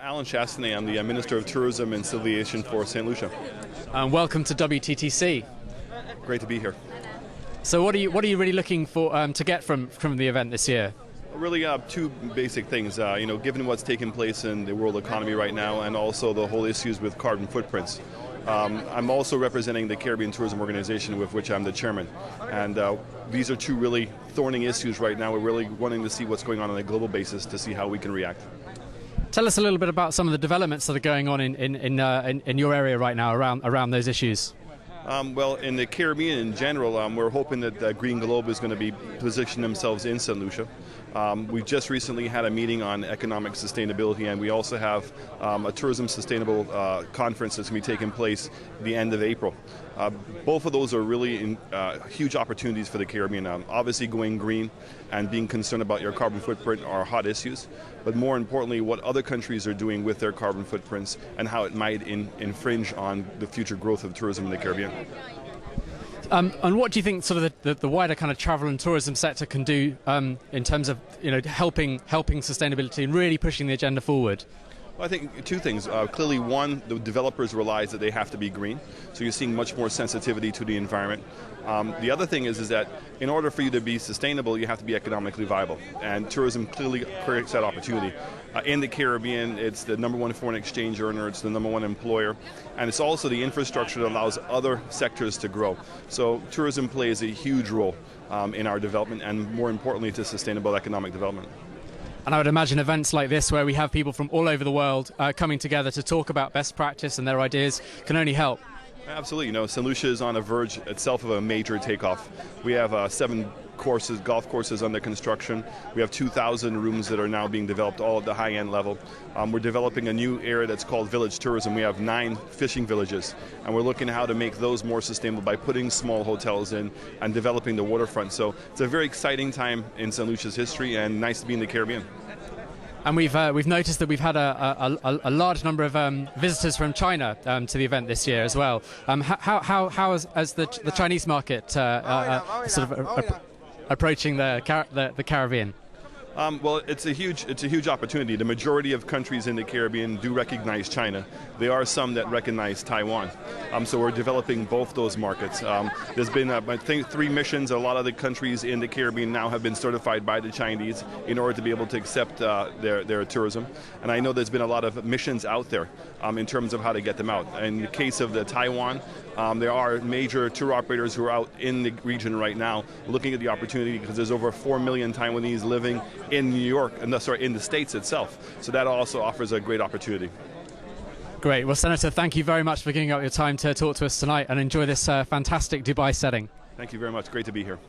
Alan Chastanet, I'm the Minister of Tourism and Civil Aviation for St. Lucia. Welcome to WTTC. Great to be here. So what are you really looking for to get from the event this year? Really two basic things, given what's taking place in the world economy right now and also the whole issues with carbon footprints. I'm also representing the Caribbean Tourism Organization, with which I'm the chairman. And these are two really thorny issues right now. We're really wanting to see what's going on a global basis to see how we can react. Tell us a little bit about some of the developments that are going on in your area right now around those issues. Well, in the Caribbean in general, we're hoping that Green Globe is going to be positioning themselves in St. Lucia. We just recently had a meeting on economic sustainability, and we also have a tourism sustainable conference that's going to be taking place at the end of April. Both of those are really huge opportunities for the Caribbean. Obviously, going green and being concerned about your carbon footprint are hot issues, but more importantly, what other countries are doing with their carbon footprints and how it might infringe on the future growth of tourism in the Caribbean. And what do you think sort of the wider kind of travel and tourism sector can do in terms of helping sustainability and really pushing the agenda forward? Well, I think two things. Clearly, one, the developers realize that they have to be green, so you're seeing much more sensitivity to the environment. The other thing is that in order for you to be sustainable, you have to be economically viable, and tourism clearly creates that opportunity. In the Caribbean, it's the #1 foreign exchange earner, it's the #1 employer, and it's also the infrastructure that allows other sectors to grow. So tourism plays a huge role in our development, and more importantly, to sustainable economic development. And I would imagine events like this, where we have people from all over the world coming together to talk about best practice and their ideas, can only help. Absolutely. St. Lucia is on the verge itself of a major takeoff. We have 7 golf courses under construction. We have 2,000 rooms that are now being developed, all at the high-end level. We're developing a new area that's called village tourism. We have 9 fishing villages, and we're looking at how to make those more sustainable by putting small hotels in and developing the waterfront. So it's a very exciting time in St. Lucia's history, and nice to be in the Caribbean. And we've noticed that we've had a large number of visitors from China to the event this year as well. How has the Chinese market approaching the Caribbean? Well, it's a huge opportunity. The majority of countries in the Caribbean do recognize China. There are some that recognize Taiwan. So we're developing both those markets. There's been, I think, 3 missions. A lot of the countries in the Caribbean now have been certified by the Chinese in order to be able to accept their tourism. And I know there's been a lot of missions out there in terms of how to get them out. In the case of the Taiwan, there are major tour operators who are out in the region right now looking at the opportunity, because there's over 4 million Taiwanese living in New York, in the States itself. So that also offers a great opportunity. Great. Well, Senator, thank you very much for giving up your time to talk to us tonight, and enjoy this fantastic Dubai setting. Thank you very much. Great to be here.